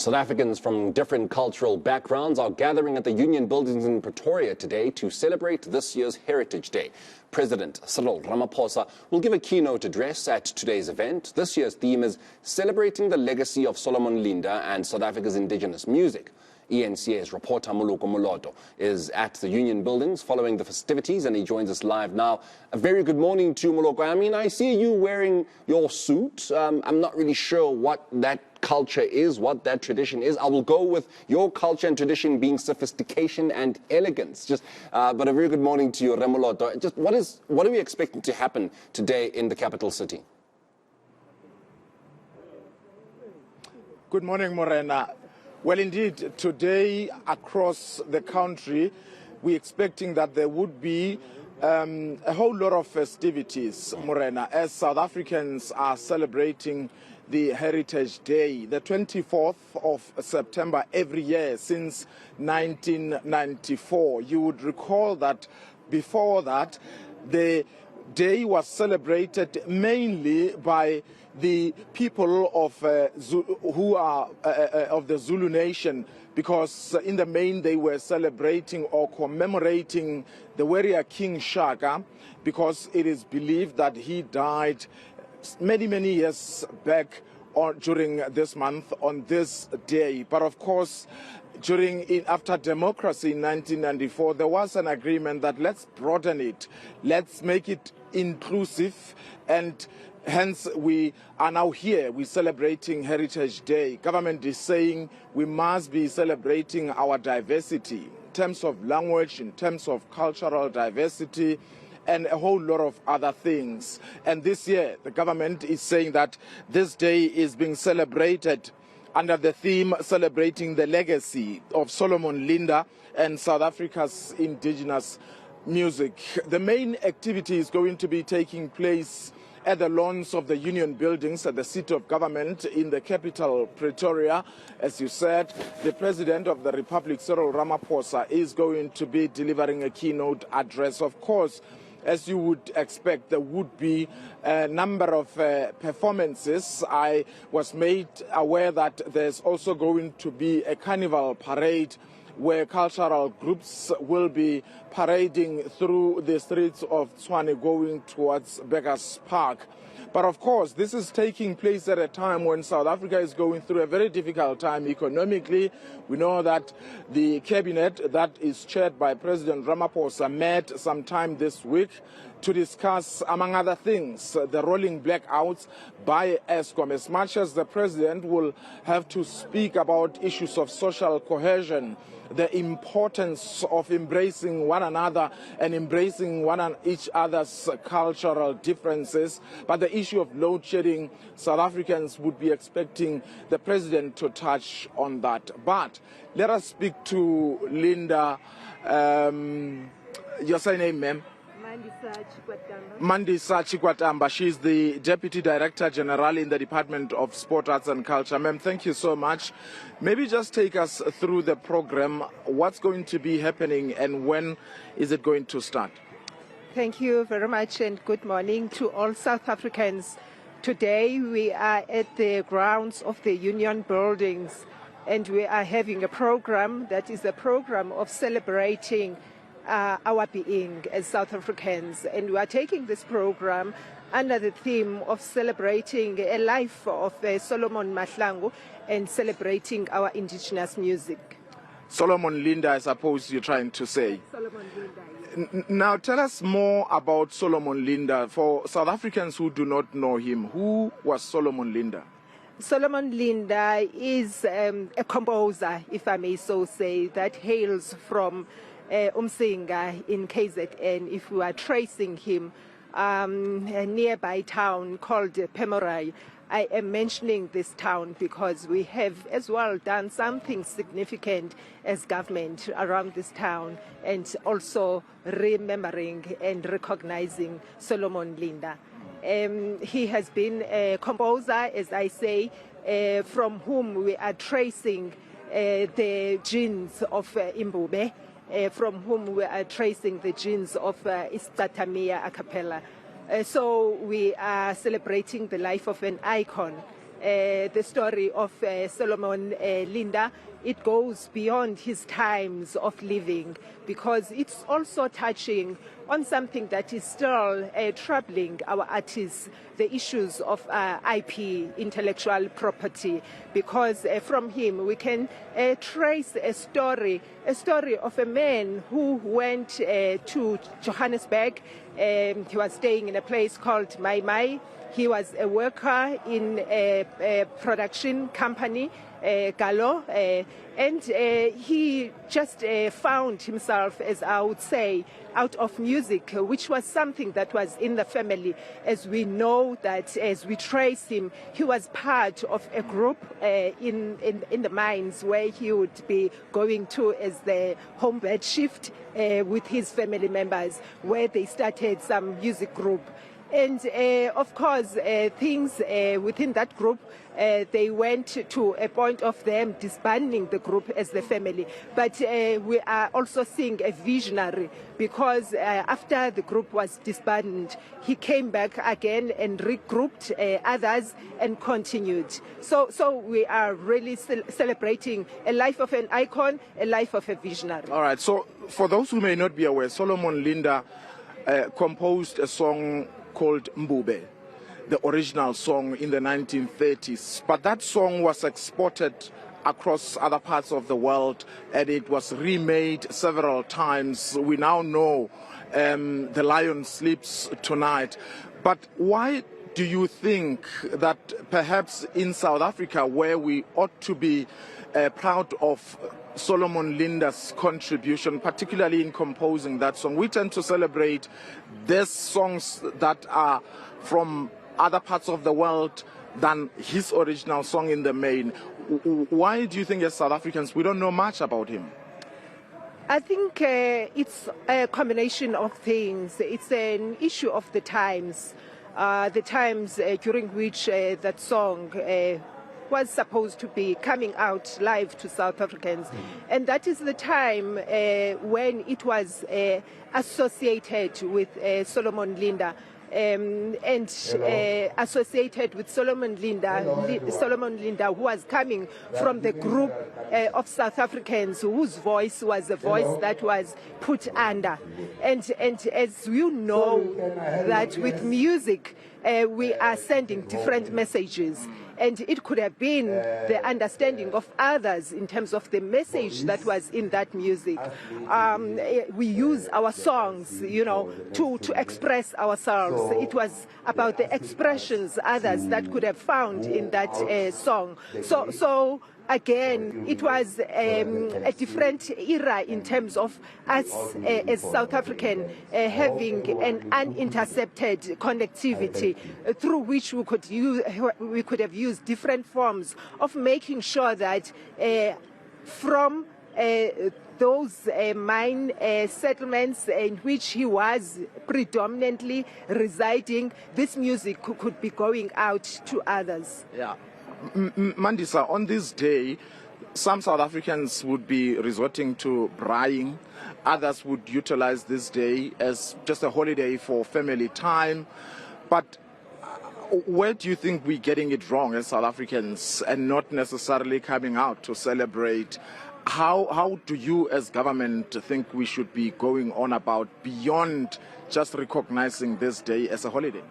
South Africans from different cultural backgrounds are gathering at the Union Buildings in Pretoria today to celebrate this year's Heritage Day. President Cyril Ramaphosa will give a keynote address at today's event. This year's theme is celebrating the legacy of Solomon Linda and South Africa's indigenous music. eNCA's reporter Moloko Moloto is at the Union Buildings following the festivities, and he joins us live now. A very good morning to you, Moloko. I mean, I see you wearing your suit. I'm not really sure what that culture is, what that tradition is. I will go with your culture and tradition being sophistication and elegance. But a very good morning to you, Remoloto. Just what are we expecting to happen today in the capital city? Good morning, Morena. Well, indeed, today across the country, we're expecting that there would be a whole lot of festivities, Morena, as South Africans are celebrating the Heritage Day, the 24th of September every year since 1994. You would recall that before that, the day was celebrated mainly by the people of who are of the Zulu nation, because in the main they were celebrating or commemorating the warrior King Shaka, because it is believed that he died many years back during this month on this day. But of course, after democracy in 1994, there was an agreement that let's broaden it, let's make it inclusive, and hence we are now here. We're celebrating Heritage Day. Government is saying we must be celebrating our diversity in terms of language, in terms of cultural diversity, and a whole lot of other things. And this year, the government is saying that this day is being celebrated under the theme celebrating the legacy of Solomon Linda and South Africa's indigenous music. The main activity is going to be taking place at the lawns of the Union Buildings at the seat of government in the capital, Pretoria. As you said, the President of the Republic, Cyril Ramaphosa, is going to be delivering a keynote address. Of course, as you would expect, there would be a number of performances. I was made aware that there's also going to be a carnival parade where cultural groups will be parading through the streets of Tshwane going towards Beggars Park. But of course, this is taking place at a time when South Africa is going through a very difficult time economically. We know that the cabinet that is chaired by President Ramaphosa met sometime this week to discuss, among other things, the rolling blackouts by Eskom. As much as the president will have to speak about issues of social cohesion, the importance of embracing one another and embracing each other's cultural differences, but the issue of load shedding, South Africans would be expecting the president to touch on that. But let us speak to Linda. Your name, ma'am? Mandisa Chikwatamba. She's the Deputy Director General in the Department of Sport, Arts and Culture. Ma'am, thank you so much. Maybe just take us through the program. What's going to be happening and when is it going to start? Thank you very much and good morning to all South Africans. Today we are at the grounds of the Union Buildings and we are having a program that is a program of celebrating our being as South Africans, and we are taking this program under the theme of celebrating a life of Solomon Mahlangu and celebrating our indigenous music. Solomon Linda, I suppose you're trying to say. Solomon Linda. Now tell us more about Solomon Linda. For South Africans who do not know him, who was Solomon Linda? Solomon Linda is a composer, if I may so say, that hails from Umsinga in KZN. If we are tracing him, a nearby town called Pemorai. I am mentioning this town because we have as well done something significant as government around this town, and also remembering and recognizing Solomon Linda. He has been a composer, as I say, from whom we are tracing the genes of Imbube, from whom we are tracing the genes of Istatamia a cappella. So we are celebrating the life of an icon the story of Solomon Linda, it goes beyond his times of living, because it's also touching on something that is still troubling our artists, the issues of IP, intellectual property, because from him we can trace a story of a man who went to Johannesburg. He was staying in a place called Mai Mai. He was a worker in a production company, Gallo, and he just found himself, as I would say, out of music, which was something that was in the family. As we know that, as we trace him, he was part of a group in the mines where he would be going to as the homage shift with his family members, where they started some music group. And of course, things within that group, they went to a point of them disbanding the group as the family. But we are also seeing a visionary, because after the group was disbanded, he came back again and regrouped others and continued. So we are really celebrating a life of an icon, a life of a visionary. All right, so for those who may not be aware, Solomon Linda composed a song called Mbube, the original song in the 1930s. But that song was exported across other parts of the world, and it was remade several times. We now know The Lion Sleeps Tonight. But why do you think that perhaps in South Africa, where we ought to be proud of Solomon Linda's contribution, particularly in composing that song, we tend to celebrate these songs that are from other parts of the world than his original song in the main? Why do you think, as South Africans, we don't know much about him? I think it's a combination of things. It's an issue of the times during which that song was supposed to be coming out live to South Africans. And that is the time when it was associated with Solomon Linda. Associated with Solomon Linda, who was coming from the group of South Africans whose voice was a voice that was put under. And as you know, that with music, we are sending different messages. And it could have been the understanding of others in terms of the message that was in that music. We use our songs, to express ourselves. It was about the expressions others that could have found in that song. So again, it was a different era in terms of us as South African having an unintercepted connectivity through which we could have used different forms of making sure that from those mine settlements in which he was predominantly residing, this music could be going out to others. Yeah. Mandisa, on this day, some South Africans would be resorting to braaiing. Others would utilize this day as just a holiday for family time. But where do you think we're getting it wrong as South Africans and not necessarily coming out to celebrate? How do you as government think we should be going on about beyond just recognizing this day as a holiday?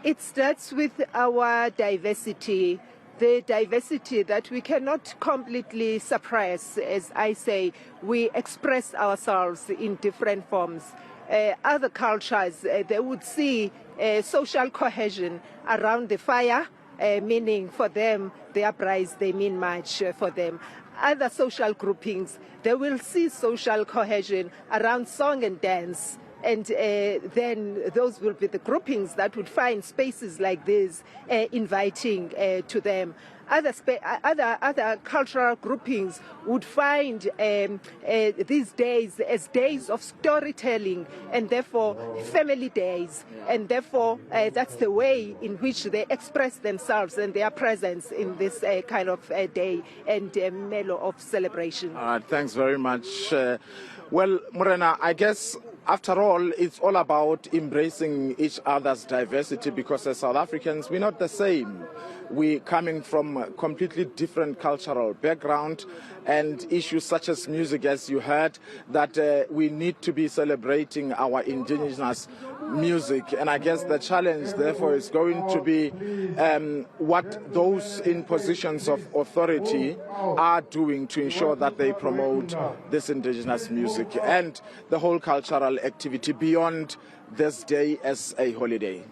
It starts with our diversity, the diversity that we cannot completely suppress. As I say, we express ourselves in different forms. Other cultures, they would see social cohesion around the fire, meaning for them, their brides, they mean much for them. Other social groupings, they will see social cohesion around song and dance. And then those will be the groupings that would find spaces like this inviting to them. Other cultural groupings would find these days as days of storytelling and therefore family days. And therefore that's the way in which they express themselves and their presence in this kind of day and mellow of celebration. All right, thanks very much. Well, Morena, I guess After all, it's all about embracing each other's diversity, because as South Africans, we're not the same. We're coming from a completely different cultural background, and issues such as music, as you heard, that we need to be celebrating our indigenous music. And I guess the challenge, therefore, is going to be what those in positions of authority are doing to ensure that they promote this indigenous music and the whole cultural activity beyond this day as a holiday.